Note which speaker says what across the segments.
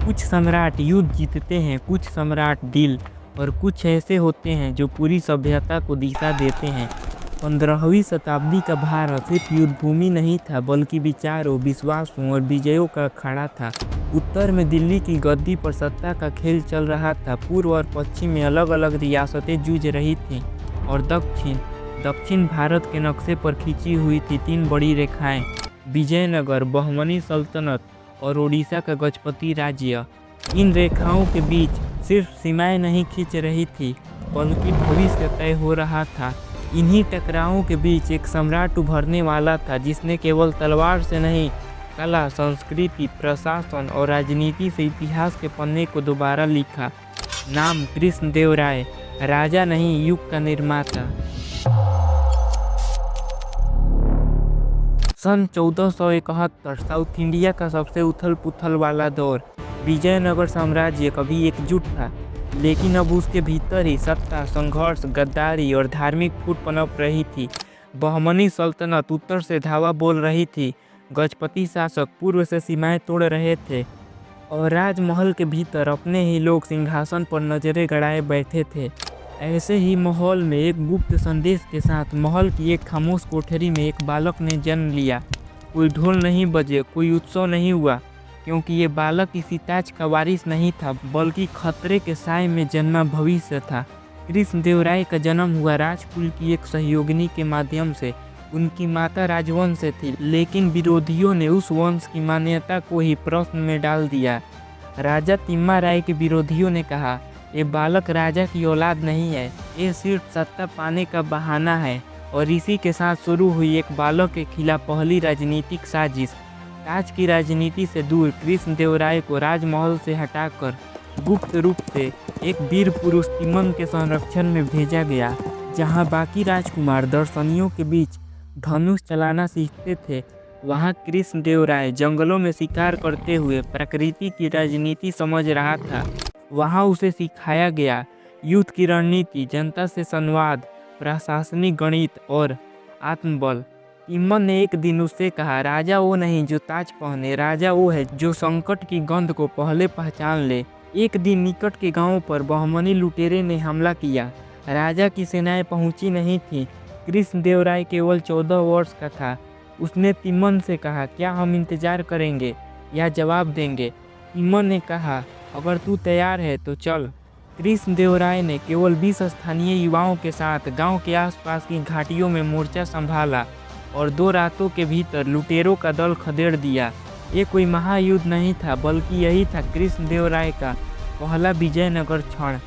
Speaker 1: कुछ सम्राट युद्ध जीतते हैं, कुछ सम्राट दिल, और कुछ ऐसे होते हैं जो पूरी सभ्यता को दिशा देते हैं। 15वीं शताब्दी का भारत सिर्फ युद्ध भूमि नहीं था, बल्कि विचारों, विश्वासों और विजयों का अखाड़ा था। उत्तर में दिल्ली की गद्दी पर सत्ता का खेल चल रहा था। पूर्व और पश्चिम में अलग अलग रियासतें जूझ रही थीं, और दक्षिण दक्षिण भारत के नक्शे पर खींची हुई थी तीन बड़ी रेखाएं: विजयनगर, बहमनी सल्तनत और ओडिशा का गजपति राज्य। इन रेखाओं के बीच सिर्फ सीमाएं नहीं खींच रही थी, बल्कि भविष्य तय हो रहा था। इन्हीं टकरावों के बीच एक सम्राट उभरने वाला था, जिसने केवल तलवार से नहीं, कला, संस्कृति, प्रशासन और राजनीति से इतिहास के पन्ने को दोबारा लिखा। नाम कृष्णदेवराय, राजा नहीं, युग का निर्माता। सन 1471 साउथ इंडिया का सबसे उथल पुथल वाला दौर। विजयनगर साम्राज्य कभी एकजुट था, लेकिन अब उसके भीतर ही सत्ता, संघर्ष, गद्दारी और धार्मिक फूट पनप रही थी। बहमनी सल्तनत उत्तर से धावा बोल रही थी, गजपति शासक पूर्व से सीमाएं तोड़ रहे थे, और राजमहल के भीतर अपने ही लोग सिंहासन पर नजरें गड़ाए बैठे थे। ऐसे ही माहौल में एक गुप्त संदेश के साथ महल की एक खामोश कोठरी में एक बालक ने जन्म लिया। कोई ढोल नहीं बजे, कोई उत्सव नहीं हुआ, क्योंकि ये बालक किसी ताज का वारिस नहीं था, बल्कि खतरे के साए में जन्मा भविष्य था। कृष्णदेवराय का जन्म हुआ राजकुल की एक सहयोगिनी के माध्यम से। उनकी माता राजवंश से थी, लेकिन विरोधियों ने उस वंश की मान्यता को ही प्रश्न में डाल दिया। राजा तिम्माराय के विरोधियों ने कहा, ये बालक राजा की औलाद नहीं है, ये सिर्फ सत्ता पाने का बहाना है। और इसी के साथ शुरू हुई एक बालक के खिलाफ पहली राजनीतिक साजिश। ताज की राजनीति से दूर कृष्णदेवराय को राजमहल से हटाकर गुप्त रूप से एक वीर पुरुष तिम्मन के संरक्षण में भेजा गया, जहां बाकी राजकुमार दर्शनियों के बीच धनुष चलाना सीखते थे। वहां कृष्णदेवराय जंगलों में शिकार करते हुए प्रकृति की राजनीति समझ रहा था। वहां उसे सिखाया गया युद्ध की रणनीति, जनता से संवाद, प्रशासनिक गणित और आत्मबल। तिम्मन ने एक दिन उससे कहा, राजा वो नहीं जो ताज पहने, राजा वो है जो संकट की गंध को पहले पहचान ले। एक दिन निकट के गांव पर बहमनी लुटेरे ने हमला किया। राजा की सेनाएं पहुंची नहीं थी। कृष्णदेवराय केवल 14 वर्ष का था। उसने तिम्मन से कहा, क्या हम इंतजार करेंगे या जवाब देंगे? तिम्मन ने कहा, अगर तू तैयार है तो चल। कृष्णदेवराय ने केवल 20 स्थानीय युवाओं के साथ गांव के आसपास की घाटियों में मोर्चा संभाला, और 2 रातों के भीतर लुटेरों का दल खदेड़ दिया। ये कोई महायुद्ध नहीं था, बल्कि यही था कृष्णदेवराय का पहला विजयनगर क्षण।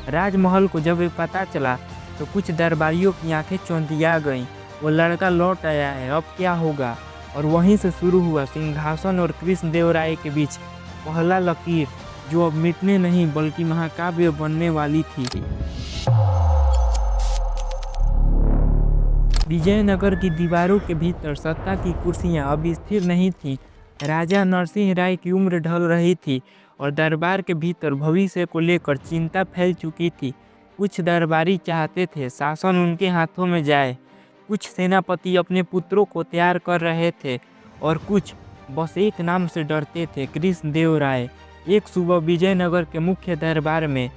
Speaker 1: राजमहल को जब ये पता चला तो कुछ दरबारियों की आंखें चौंधिया गईं। वो लड़का लौट आया है, अब क्या होगा? और वहीं से शुरू हुआ सिंहासन और कृष्णदेवराय के बीच पहला लकीर, जो अब मिटने नहीं बल्कि महाकाव्य बनने वाली थी। विजयनगर की दीवारों के भीतर सत्ता की कुर्सियां अब स्थिर नहीं थीं। राजा नरसिंह राय की उम्र ढल रही थी, और दरबार के भीतर भविष्य को लेकर चिंता फैल चुकी थी। कुछ दरबारी चाहते थे शासन उनके हाथों में जाए, कुछ सेनापति अपने पुत्रों को तैयार कर रहे थे, और कुछ बस एक नाम से डरते थे, कृष्णदेवराय। एक सुबह विजयनगर के मुख्य दरबार में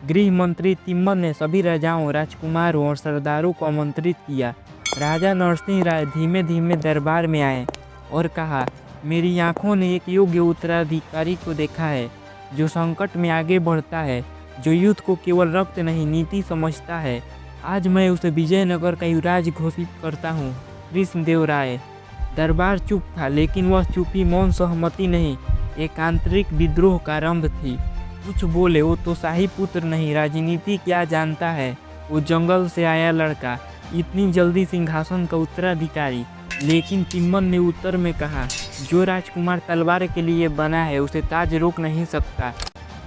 Speaker 1: गृह मंत्री तिम्मन ने सभी राजाओं, राजकुमारों और सरदारों को आमंत्रित किया। राजा नरसिंह राय धीमे धीमे दरबार में आए और कहा, मेरी आंखों ने एक योग्य उत्तराधिकारी को देखा है, जो संकट में आगे बढ़ता है, जो युद्ध को केवल रक्त नहीं नीति समझता है। आज मैं उसे विजयनगर का युवराज घोषित करता हूँ, कृष्णदेवराय। दरबार चुप था, लेकिन वह चुप्पी मौन सहमति नहीं, एक आंतरिक विद्रोह का आरंभ थी। कुछ बोले, वो तो शाही पुत्र नहीं, राजनीति क्या जानता है, वो जंगल से आया लड़का, इतनी जल्दी सिंहासन का उत्तराधिकारी। लेकिन तिम्मन ने उत्तर में कहा, जो राजकुमार तलवार के लिए बना है उसे ताज रोक नहीं सकता।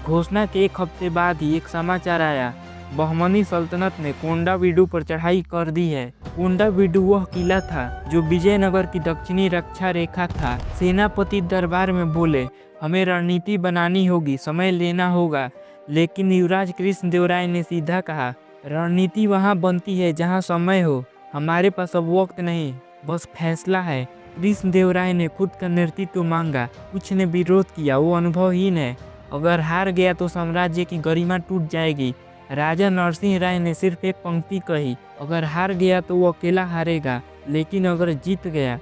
Speaker 1: घोषणा के एक हफ्ते बाद ही एक समाचार आया, बहमनी सल्तनत ने कोंडावीडू पर चढ़ाई कर दी है। कोंडावीडू वह किला था जो विजयनगर की दक्षिणी रक्षा रेखा था। सेनापति दरबार में बोले, हमें रणनीति बनानी होगी, समय लेना होगा। लेकिन युवराज कृष्णदेवराय ने सीधा कहा, रणनीति वहाँ बनती है जहाँ समय हो, हमारे पास अब वक्त नहीं, बस फैसला है। कृष्णदेवराय ने खुद का नेतृत्व मांगा, कुछ ने विरोध किया, वो अनुभवहीन है, अगर हार गया तो साम्राज्य की गरिमा टूट जाएगी। राजा नरसिंह राय ने सिर्फ एक पंक्ति कही, अगर हार गया तो वो अकेला हारेगा, लेकिन अगर जीत गया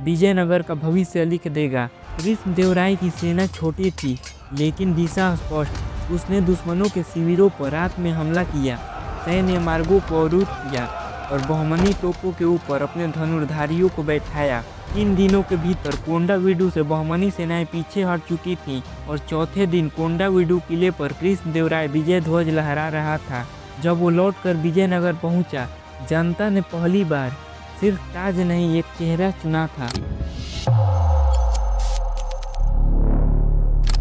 Speaker 1: विजयनगर का भविष्य लिख देगा। कृष्णदेवराय की सेना छोटी थी लेकिन दिशा स्पष्ट। उसने दुश्मनों के शिविरों पर रात में हमला किया, सैन्य मार्गों को अवरुद्ध किया और बहुमनी तोपों के ऊपर अपने धनुर्धारियों को बैठाया। 3 दिनों के भीतर कोंडाविडु से बहुमनी सेनाएं पीछे हट चुकी थीं और चौथे दिन कोंडाविडु किले पर कृष्णदेवराय विजय ध्वज लहरा रहा था। जब वो लौटकर विजयनगर पहुंचा, जनता ने पहली बार सिर्फ ताज नहीं एक चेहरा चुना था।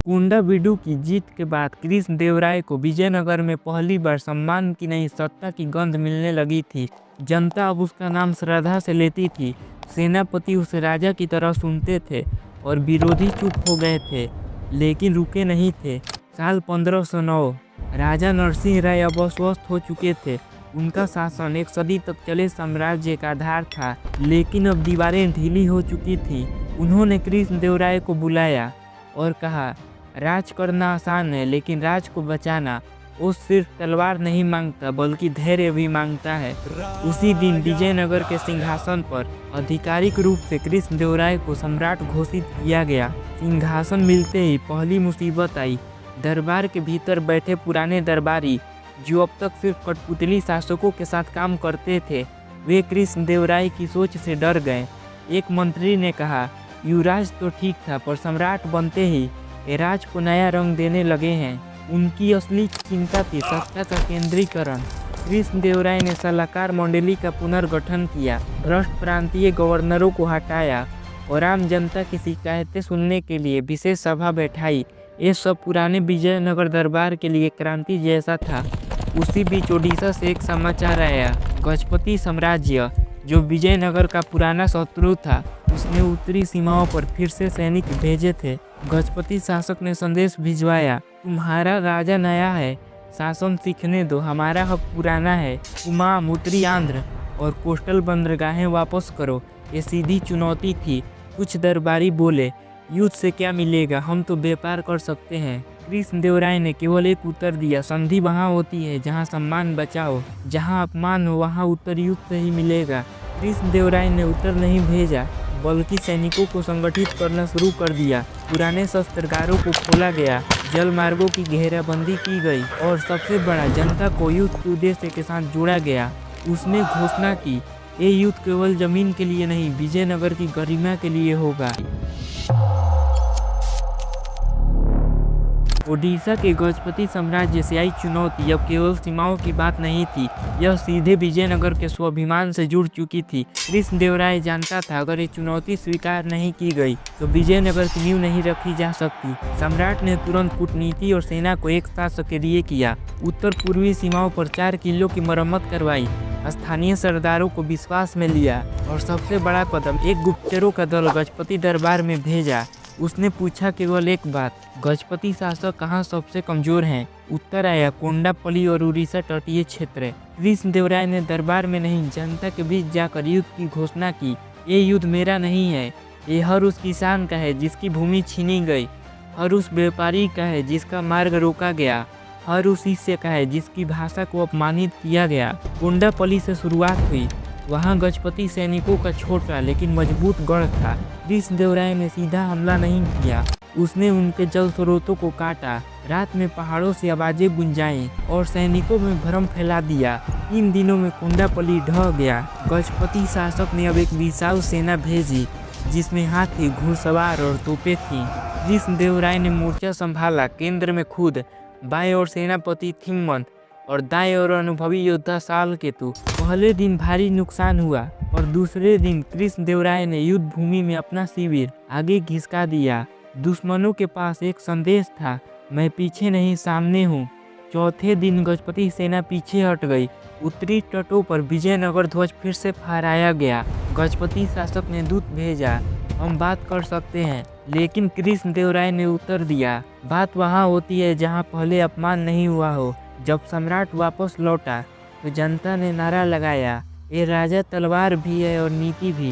Speaker 1: कोंडाविडु की जीत के बाद कृष्णदेवराय को विजयनगर में पहली बार सम्मान की नहीं सत्ता की गंध मिलने लगी थी। जनता अब उसका नाम श्रद्धा से लेती थी। सेनापति उसे राजा की तरह सुनते थे और विरोधी चुप हो गए थे, लेकिन रुके नहीं थे। साल 1509 राजा नरसिंह राय अब अस्वस्थ हो चुके थे। उनका शासन एक सदी तक चले साम्राज्य का आधार था, लेकिन अब दीवारें ढीली हो चुकी थी। उन्होंने कृष्णदेवराय को बुलाया और कहा, राज करना आसान है लेकिन राज को बचाना वो सिर्फ तलवार नहीं मांगता बल्कि धैर्य भी मांगता है। उसी दिन विजयनगर के सिंहासन पर आधिकारिक रूप से कृष्णदेवराय को सम्राट घोषित किया गया। सिंहासन मिलते ही पहली मुसीबत आई। दरबार के भीतर बैठे पुराने दरबारी, जो अब तक सिर्फ कठपुतली शासकों के साथ काम करते थे, वे कृष्णदेवराय की सोच से डर गए। एक मंत्री ने कहा, युवराज तो ठीक था पर सम्राट बनते ही ये राज को नया रंग देने लगे हैं। उनकी असली चिंता थी सत्ता का केंद्रीकरण। कृष्णदेवराय ने सलाहकार मंडली का पुनर्गठन किया, भ्रष्ट प्रांतीय गवर्नरों को हटाया और आम जनता की शिकायतें सुनने के लिए विशेष सभा बैठाई। ये सब पुराने विजयनगर दरबार के लिए क्रांति जैसा था। उसी बीच ओडिशा से एक समाचार आया। गजपति साम्राज्य, जो विजयनगर का पुराना शत्रु था, उसने उत्तरी सीमाओं पर फिर से सैनिक भेजे थे। गजपति शासक ने संदेश भिजवाया, तुम्हारा राजा नया है, शासन सीखने दो, हमारा हक पुराना है। कुमाम, उत्तरी आंध्र और कोस्टल बंदरगाहें वापस करो। ये सीधी चुनौती थी। कुछ दरबारी बोले, युद्ध से क्या मिलेगा, हम तो व्यापार कर सकते हैं। कृष्णदेवराय ने केवल एक उत्तर दिया, संधि वहाँ होती है जहाँ सम्मान बचाओ, जहाँ अपमान हो वहाँ उत्तर युद्ध से ही मिलेगा। कृष्णदेवराय ने उत्तर नहीं भेजा बल्कि सैनिकों को संगठित करना शुरू कर दिया। पुराने शस्त्रागारों को खोला गया, जल मार्गों की घेराबंदी की गई और सबसे बड़ा, जनता को युद्ध के उद्देश्य के साथ जोड़ा गया। उसने घोषणा की, ये युद्ध केवल जमीन के लिए नहीं, विजयनगर की गरिमा के लिए होगा। ओडिशा के गजपति साम्राज्य से आई चुनौती अब केवल सीमाओं की बात नहीं थी, यह सीधे विजयनगर के स्वाभिमान से जुड़ चुकी थी। कृष्णदेवराय जानता था, अगर ये चुनौती स्वीकार नहीं की गई तो विजयनगर की नींव नहीं रखी जा सकती। सम्राट ने तुरंत कूटनीति और सेना को एक साथ सक्रिय किया। उत्तर पूर्वी सीमाओं पर 4 किलों की मरम्मत करवाई, स्थानीय सरदारों को विश्वास में लिया और सबसे बड़ा कदम, एक गुप्तचरों का दल गजपति दरबार में भेजा। उसने पूछा केवल एक बात, गजपति शासक कहाँ सबसे कमजोर हैं? उत्तर आया, कोंडापल्ली और उड़ीसा तटीय क्षेत्र। कृष्णदेवराय ने दरबार में नहीं, जनता के बीच जाकर युद्ध की घोषणा की। ये युद्ध मेरा नहीं है, ये हर उस किसान का है जिसकी भूमि छीनी गई, हर उस व्यापारी का है जिसका मार्ग रोका गया, हर उस शिष्य का है जिसकी भाषा को अपमानित किया गया। कोंडापल्ली से शुरुआत हुई। वहाँ गजपति सैनिकों का छोटा लेकिन मजबूत गढ़ था। कृष्णदेवराय ने सीधा हमला नहीं किया, उसने उनके जल स्रोतों को काटा, रात में पहाड़ों से आवाजें गुंजाई और सैनिकों में भ्रम फैला दिया। 3 दिनों में कोंडापल्ली ढह गया। गजपति शासक ने अब एक विशाल सेना भेजी जिसमें हाथी, घुड़सवार और तोपें थीं। कृष्णदेवराय ने मोर्चा संभाला, केंद्र में खुद, बाएं ओर सेनापति थिम्मन और दाएं ओर अनुभवी योद्धा सालकेतु। पहले दिन भारी नुकसान हुआ और दूसरे दिन कृष्णदेवराय ने युद्ध भूमि में अपना शिविर आगे घिसका दिया। दुश्मनों के पास एक संदेश था, मैं पीछे नहीं सामने हूँ। चौथे दिन गजपति सेना पीछे हट गई। उत्तरी तटों पर विजयनगर ध्वज फिर से फहराया गया। गजपति शासक ने दूत भेजा, हम बात कर सकते हैं, लेकिन कृष्णदेवराय ने उत्तर दिया, बात वहाँ होती है जहाँ पहले अपमान नहीं हुआ हो। जब सम्राट वापस लौटा तो जनता ने नारा लगाया, ये राजा तलवार भी है और नीति भी।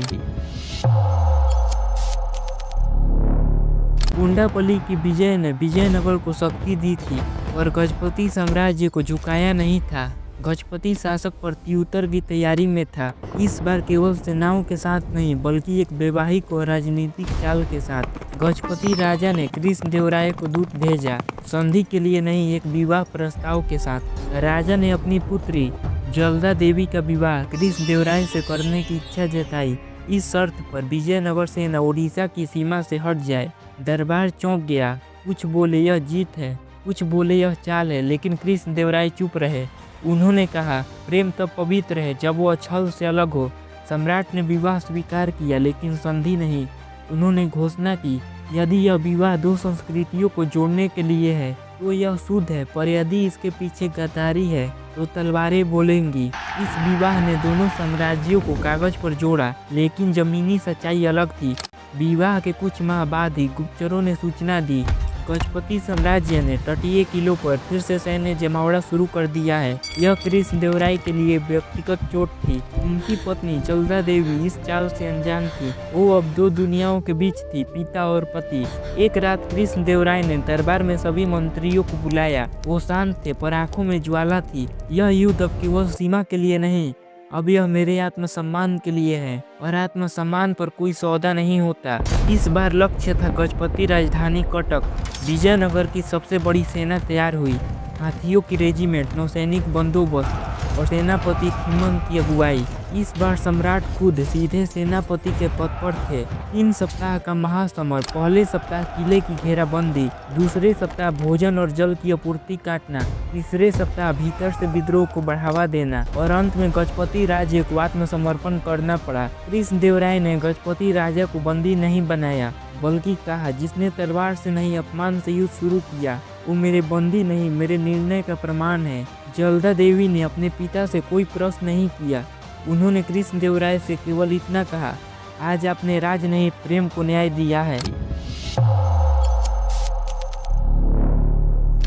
Speaker 1: गुंडापल्ली की विजय ने विजयनगर को शक्ति दी थी और गजपति साम्राज्य को झुकाया नहीं था। गजपति शासक प्रत्युत्तर की तैयारी में था, इस बार केवल सेनाओं के साथ नहीं बल्कि एक वैवाहिक और राजनीतिक चाल के साथ। गजपति राजा ने कृष्णदेवराय को दूत भेजा, संधि के लिए नहीं, एक विवाह प्रस्ताव के साथ। राजा ने अपनी पुत्री जल्दा देवी का विवाह कृष्णदेवराय से करने की इच्छा जताई, इस शर्त पर विजयनगर सेना उड़ीसा की सीमा से हट जाए। दरबार चौंक गया, कुछ बोले यह जीत है, कुछ बोले यह चाल है, लेकिन कृष्णदेवराय चुप रहे। उन्होंने कहा, प्रेम तब पवित्र है जब वो छल से अलग हो। सम्राट ने विवाह स्वीकार किया लेकिन संधि नहीं। उन्होंने घोषणा की, यदि यह विवाह दो संस्कृतियों को जोड़ने के लिए है तो यह शुद्ध है, पर यदि इसके पीछे गद्दारी है तो तलवारें बोलेंगी। इस विवाह ने दोनों साम्राज्यों को कागज पर जोड़ा, लेकिन जमीनी सच्चाई अलग थी। विवाह के कुछ माह बाद ही गुप्तचरों ने सूचना दी, गजपति साम्राज्य ने तटीय किलों पर फिर से सैन्य जमावड़ा शुरू कर दिया है। यह कृष्णदेवराय के लिए व्यक्तिगत चोट थी। उनकी पत्नी जल्दा देवी इस चाल से अनजान थी। वो अब दो दुनियाओं के बीच थी, पिता और पति। एक रात कृष्णदेवराय ने दरबार में सभी मंत्रियों को बुलाया। वो शांत थे पर आंखों में ज्वाला थी। यह युद्ध अब केवल सीमा के लिए नहीं, अब यह मेरे आत्मसम्मान के लिए है, और आत्मसम्मान पर कोई सौदा नहीं होता। इस बार लक्ष्य था गजपति राजधानी कटक। विजयनगर की सबसे बड़ी सेना तैयार हुई, हाथियों की रेजिमेंट, नौसैनिक बंदोबस्त और सेनापति खिमन की अगुवाई। इस बार सम्राट खुद सीधे सेनापति के पद पर थे। 3 सप्ताह का महासमर, पहले सप्ताह किले की घेराबंदी, दूसरे सप्ताह भोजन और जल की आपूर्ति काटना, तीसरे सप्ताह भीतर से विद्रोह को बढ़ावा देना, और अंत में गजपति राज्य को आत्मसमर्पण करना पड़ा। कृष्णदेवराय ने गजपति राजा को बंदी नहीं बनाया, बल्कि कहा, जिसने तलवार से नहीं अपमान से युद्ध शुरू किया वो मेरे बंदी नहीं, मेरे निर्णय का प्रमाण है। जल्दा देवी ने अपने पिता से कोई प्रश्न नहीं किया। उन्होंने कृष्णदेवराय से केवल इतना कहा, आज आपने राज नहीं प्रेम को न्याय दिया है।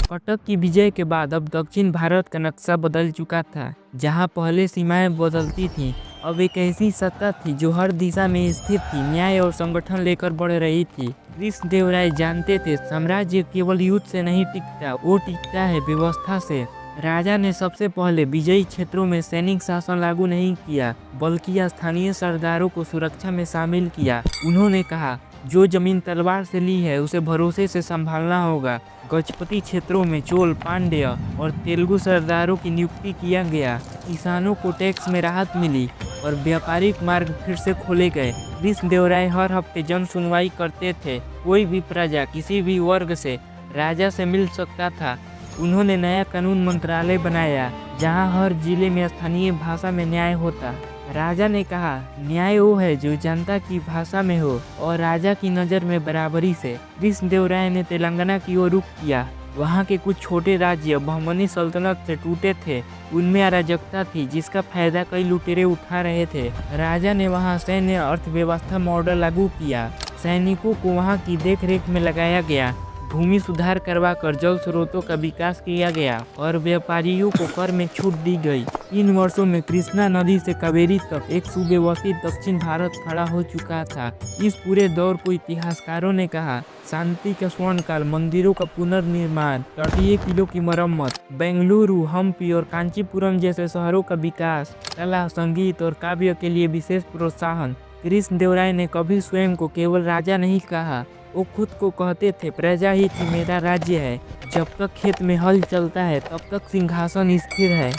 Speaker 1: कटक की विजय के बाद अब दक्षिण भारत का नक्शा बदल चुका था। जहां पहले सीमाएं बदलती थीं, अब एक ऐसी सत्ता थी जो हर दिशा में स्थिर थी, न्याय और संगठन लेकर बढ़ रही थी। कृष्णदेवराय जानते थे, साम्राज्य केवल युद्ध से नहीं टिकता, वो टिकता है व्यवस्था से। राजा ने सबसे पहले विजयी क्षेत्रों में सैनिक शासन लागू नहीं किया, बल्कि स्थानीय सरदारों को सुरक्षा में शामिल किया। उन्होंने कहा, जो जमीन तलवार से ली है उसे भरोसे से संभालना होगा। गजपति क्षेत्रों में चोल, पांड्य और तेलुगु सरदारों की नियुक्ति किया गया। किसानों को टैक्स में राहत मिली और व्यापारिक मार्ग फिर से खोले गए। कृष्णदेवराय हर हफ्ते जन सुनवाई करते थे। कोई भी प्रजा किसी भी वर्ग से राजा से मिल सकता था। उन्होंने नया कानून मंत्रालय बनाया, जहां हर जिले में स्थानीय भाषा में न्याय होता। राजा ने कहा, न्याय वो है जो जनता की भाषा में हो और राजा की नज़र में बराबरी से। कृष्णदेवराय ने तेलंगाना की ओर रुख किया। वहाँ के कुछ छोटे राज्य बहमनी सल्तनत से टूटे थे, उनमें अराजकता थी जिसका फायदा कई लुटेरे उठा रहे थे। राजा ने वहाँ सैन्य अर्थव्यवस्था मॉडल लागू किया। सैनिकों को वहाँ की देखरेख में लगाया गया, भूमि सुधार करवाकर जल स्रोतों का विकास किया गया और व्यापारियों को कर में छूट दी गई। इन वर्षों में कृष्णा नदी से कावेरी तक एक सुव्यवस्थित दक्षिण भारत खड़ा हो चुका था। इस पूरे दौर को इतिहासकारों ने कहा, शांति का स्वर्णकाल, मंदिरों का पुनर्निर्माण, तटीय किलों की मरम्मत, बेंगलुरु, हम्पी और कांचीपुरम जैसे शहरों का विकास, कला, संगीत और काव्य के लिए विशेष प्रोत्साहन। कृष्णदेवराय ने कभी स्वयं को केवल राजा नहीं कहा, वो खुद को कहते थे, प्रजा ही थी मेरा राज्य है। जब तक खेत में हल चलता है तब तक सिंहासन स्थिर है।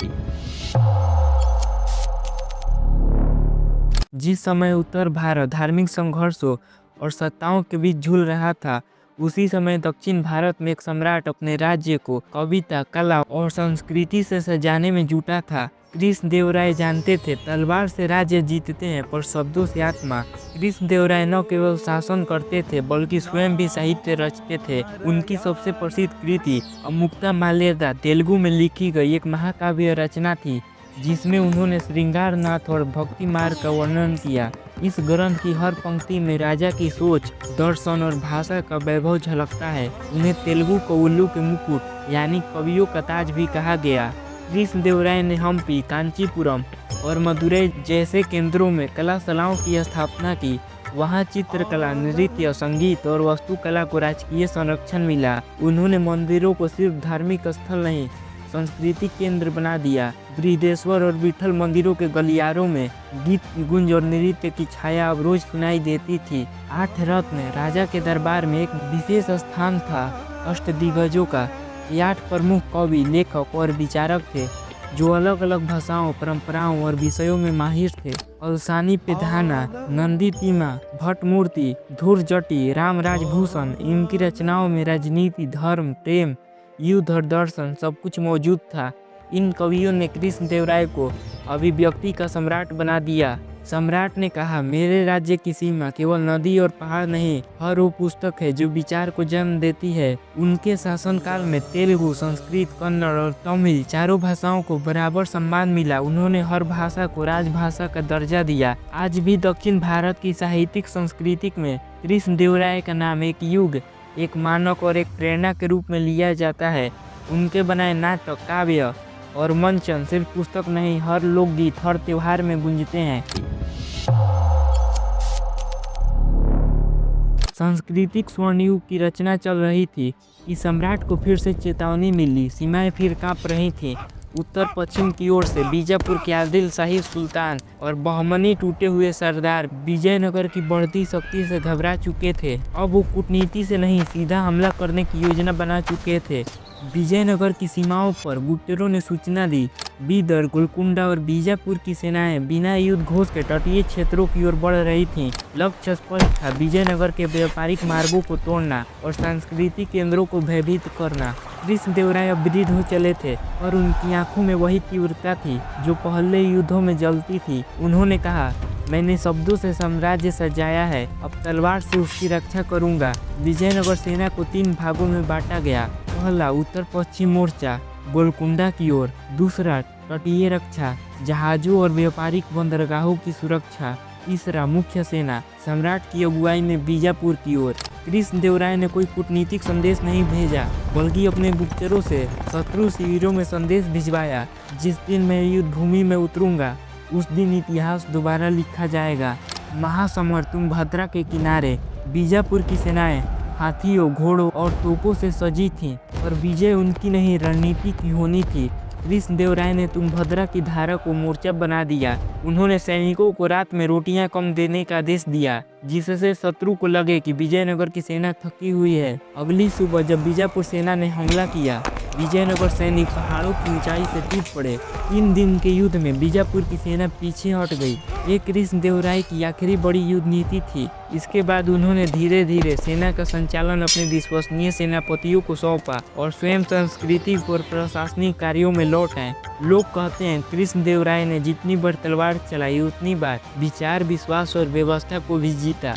Speaker 1: जिस समय उत्तर भारत धार्मिक संघर्षों और सत्ताओं के बीच झूल रहा था, उसी समय दक्षिण भारत में एक सम्राट अपने राज्य को कविता, कला और संस्कृति से सजाने में जुटा था। कृष्णदेवराय जानते थे, तलवार से राज्य जीतते हैं पर शब्दों से आत्मा। कृष्णदेवराय न केवल शासन करते थे बल्कि स्वयं भी साहित्य रचते थे। उनकी सबसे प्रसिद्ध कृति अमुक्तमाल्यदा तेलुगु में लिखी गई एक महाकाव्य रचना थी, जिसमें उन्होंने श्रृंगारनाथ और भक्ति मार्ग का वर्णन किया। इस ग्रंथ की हर पंक्ति में राजा की सोच, दर्शन और भाषा का वैभव झलकता है। उन्हें तेलुगु को उल्लू के मुकुट यानी कवियों का ताज भी कहा गया। कृष्णदेवराय ने हम्पी, कांचीपुरम और मदुरै जैसे केंद्रों में कलाशालाओं की स्थापना की। वहाँ चित्रकला, नृत्य, संगीत और वास्तुकला को राजकीय संरक्षण मिला। उन्होंने मंदिरों को सिर्फ धार्मिक स्थल नहीं, सांस्कृतिक केंद्र बना दिया। बृहदेश्वर और विठल मंदिरों के गलियारों में गीत की गूंज और नृत्य की छाया अब रोज सुनाई देती थी। 8 रत्न राजा के दरबार में एक विशेष स्थान था। अष्टदिग्गजों का ये 8 प्रमुख कवि, लेखक और विचारक थे जो अलग अलग भाषाओं, परंपराओं और विषयों में माहिर थे। अलसानी पेधाना, नंदी तीमा, भट्टमूर्ति, धूर्जटी, रामराज भूषण, इनकी रचनाओं में राजनीति, धर्म, प्रेम, युद्ध और दर्शन सब कुछ मौजूद था। इन कवियों ने कृष्णदेवराय को अभिव्यक्ति का सम्राट बना दिया। सम्राट ने कहा, मेरे राज्य की सीमा केवल नदी और पहाड़ नहीं, हर वो पुस्तक है जो विचार को जन्म देती है। उनके शासनकाल में तेलुगु, संस्कृत, कन्नड़ और तमिल चारों भाषाओं को बराबर सम्मान मिला। उन्होंने हर भाषा को राजभाषा का दर्जा दिया। आज भी दक्षिण भारत की साहित्यिक संस्कृति में कृष्णदेवराय का नाम एक युग, एक मानक और एक प्रेरणा के रूप में लिया जाता है। उनके बनाए नाटक, काव्य और मंचन सिर्फ पुस्तक नहीं, हर लोकगीत, हर त्योहार में गूंजते हैं। सांस्कृतिक स्वर्णयुग की रचना चल रही थी कि सम्राट को फिर से चेतावनी मिली। सीमाएं फिर कांप रही थीं। उत्तर पश्चिम की ओर से बीजापुर के आदिल शाही सुल्तान और बहमनी टूटे हुए सरदार विजयनगर की बढ़ती शक्ति से घबरा चुके थे। अब वो कूटनीति से नहीं, सीधा हमला करने की योजना बना चुके थे। विजयनगर की सीमाओं पर गुप्तचरों ने सूचना दी। बीदर, गोलकुंडा और बीजापुर की सेनाएं बिना युद्ध घोष के तटीय क्षेत्रों की ओर बढ़ रही थीं। लक्ष्य स्पष्ट था, विजयनगर के व्यापारिक मार्गों को तोड़ना और सांस्कृतिक केंद्रों को भयभीत करना। कृष्णदेवराय अब वृद्ध हो चले थे और उनकी आंखों में वही तीव्रता थी जो पहले युद्धों में जलती थी। उन्होंने कहा, मैंने शब्दों से साम्राज्य सजाया है, अब तलवार से उसकी रक्षा करूंगा। विजयनगर सेना को 3 भागों में बांटा गया। पहला उत्तर पश्चिम मोर्चा गोलकुंडा की ओर, दूसरा तटीय रक्षा, जहाजों और व्यापारिक बंदरगाहों की सुरक्षा, तीसरा मुख्य सेना सम्राट की अगुवाई में बीजापुर की ओर। कृष्णदेवराय ने कोई कूटनीतिक संदेश नहीं भेजा, बल्कि अपने गुप्तचरों से शत्रु शिविरों में संदेश भिजवाया, जिस दिन मैं युद्ध भूमि में उतरूंगा उस दिन इतिहास दोबारा लिखा जाएगा। महासमर तुंगभद्रा के किनारे बीजापुर की सेनाएं हाथियों, घोड़ों और तोपों से सजी थीं, और विजय उनकी नहीं, रणनीति की होनी थी। कृष्णदेवराय ने तुंगभद्रा की धारा को मोर्चा बना दिया। उन्होंने सैनिकों को रात में रोटियां कम देने का आदेश दिया, जिससे शत्रु को लगे कि विजयनगर की सेना थकी हुई है। अगली सुबह जब बीजापुर सेना ने हमला किया, विजयनगर सैनिक पहाड़ों की ऊंचाई से टूट पड़े। 3 दिन के युद्ध में बीजापुर की सेना पीछे हट गई। ये कृष्णदेवराय की आखिरी बड़ी युद्ध नीति थी। इसके बाद उन्होंने धीरे धीरे सेना का संचालन अपने विश्वसनीय सेनापतियों को सौंपा और स्वयं सांस्कृतिक और प्रशासनिक कार्यों में लौट आए। लोग कहते हैं कृष्णदेवराय ने जितनी बार तलवार चलाई उतनी बार विचार, विश्वास और व्यवस्था को भी जीता।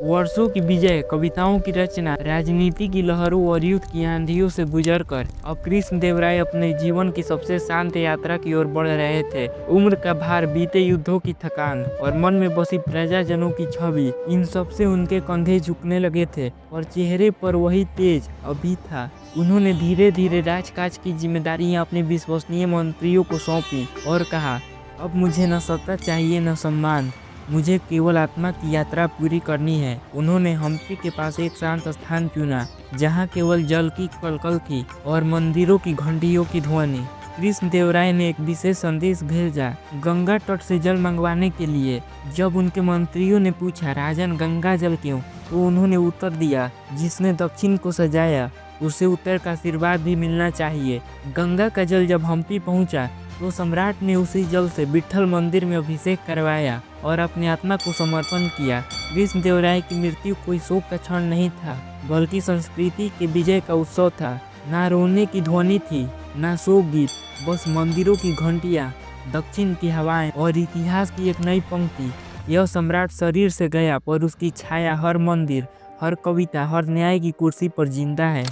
Speaker 1: वर्षों की विजय, कविताओं की रचना, राजनीति की लहरों और युद्ध की आंधियों से गुजरकर अब कृष्णदेवराय अपने जीवन की सबसे शांत यात्रा की ओर बढ़ रहे थे। उम्र का भार, बीते युद्धों की थकान और मन में बसी प्रजाजनों की छवि, इन सब से उनके कंधे झुकने लगे थे और चेहरे पर वही तेज अभी था। उन्होंने धीरे धीरे राजकाज की जिम्मेदारियां अपने विश्वसनीय मंत्रियों को सौंपी और कहा, अब मुझे न सत्ता चाहिए न सम्मान, मुझे केवल आत्मा की यात्रा पूरी करनी है। उन्होंने हम्पी के पास एक शांत स्थान चुना, जहां केवल जल की कलकल थी और मंदिरों की घंटियों की ध्वनि। कृष्णदेवराय ने एक विशेष संदेश भेजा, गंगा तट से जल मंगवाने के लिए। जब उनके मंत्रियों ने पूछा, राजन गंगा जल क्यों, तो उन्होंने उत्तर दिया, जिसने दक्षिण को सजाया उसे उत्तर का आशीर्वाद भी मिलना चाहिए। गंगा का जल जब हम्पी पहुंचा तो सम्राट ने उसी जल से विठल मंदिर में अभिषेक करवाया और अपनी आत्मा को समर्पण किया। कृष्णदेवराय की मृत्यु कोई शोक का क्षण नहीं था, बल्कि संस्कृति के विजय का उत्सव था। ना रोने की ध्वनि थी, ना शोक गीत, बस मंदिरों की घंटियां, दक्षिण की हवाएं और इतिहास की एक नई पंक्ति। यह सम्राट शरीर से गया, पर उसकी छाया हर मंदिर, हर कविता, हर न्याय की कुर्सी पर जिंदा है।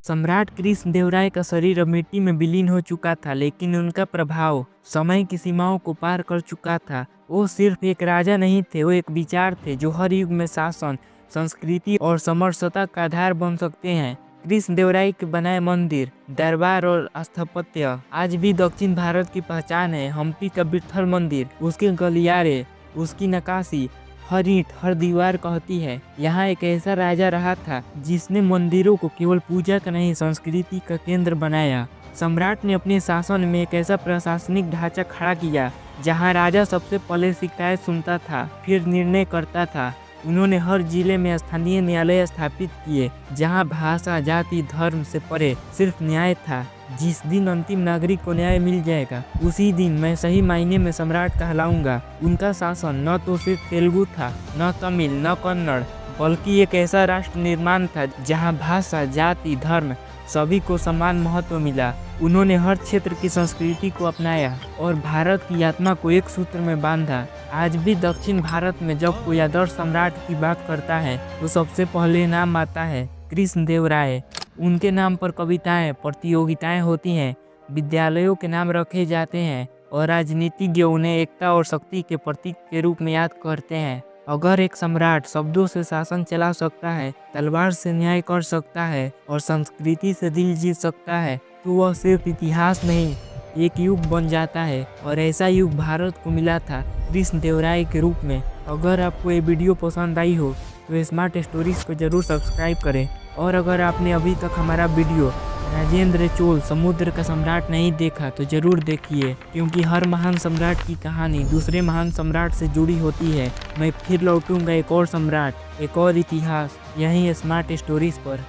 Speaker 1: सम्राट कृष्णदेवराय का शरीर अब मिट्टी में विलीन हो चुका था, लेकिन उनका प्रभाव समय की सीमाओं को पार कर चुका था। वो सिर्फ एक राजा नहीं थे, वो एक विचार थे जो हर युग में शासन, संस्कृति और समरसता का आधार बन सकते हैं। कृष्णदेवराय के बनाए मंदिर, दरबार और स्थापत्य आज भी दक्षिण भारत की पहचान है। हम्पी का विट्ठल मंदिर, उसके गलियारे, उसकी नक्काशी हर ईंट हर दीवार कहती है यहाँ एक ऐसा राजा रहा था जिसने मंदिरों को केवल पूजा का नहीं संस्कृति का केंद्र बनाया। सम्राट ने अपने शासन में एक ऐसा प्रशासनिक ढांचा खड़ा किया जहां राजा सबसे पहले शिकायत सुनता था, फिर निर्णय करता था। उन्होंने हर जिले में स्थानीय न्यायालय स्थापित किए जहां भाषा, जाति, धर्म से परे सिर्फ न्याय था। जिस दिन अंतिम नागरिक को न्याय मिल जाएगा उसी दिन मैं सही मायने में सम्राट कहलाऊंगा। उनका शासन न तो सिर्फ तेलुगु था, न तमिल, न कन्नड़, बल्कि एक ऐसा राष्ट्र निर्माण था जहां भाषा, जाति, धर्म सभी को समान महत्व मिला। उन्होंने हर क्षेत्र की संस्कृति को अपनाया और भारत की आत्मा को एक सूत्र में बांधा। आज भी दक्षिण भारत में जब कोई आदर्श सम्राट की बात करता है तो सबसे पहले नाम आता है कृष्णदेवराय। उनके नाम पर कविताएं, प्रतियोगिताएं होती हैं, विद्यालयों के नाम रखे जाते हैं और राजनीतिज्ञ उन्हें एकता और शक्ति के प्रतीक के रूप में याद करते हैं। अगर एक सम्राट शब्दों से शासन चला सकता है, तलवार से न्याय कर सकता है और संस्कृति से दिल जीत सकता है तो वह सिर्फ इतिहास नहीं एक युग बन जाता है। और ऐसा युग भारत को मिला था कृष्णदेवराय के रूप में। अगर आपको ये वीडियो पसंद आई हो तो स्मार्ट स्टोरीज को जरूर सब्सक्राइब करें। और अगर आपने अभी तक हमारा वीडियो राजेंद्र चोल समुद्र का सम्राट नहीं देखा तो जरूर देखिए, क्योंकि हर महान सम्राट की कहानी दूसरे महान सम्राट से जुड़ी होती है। मैं फिर लौटूंगा एक और सम्राट, एक और इतिहास, यहीं स्मार्ट स्टोरीज पर।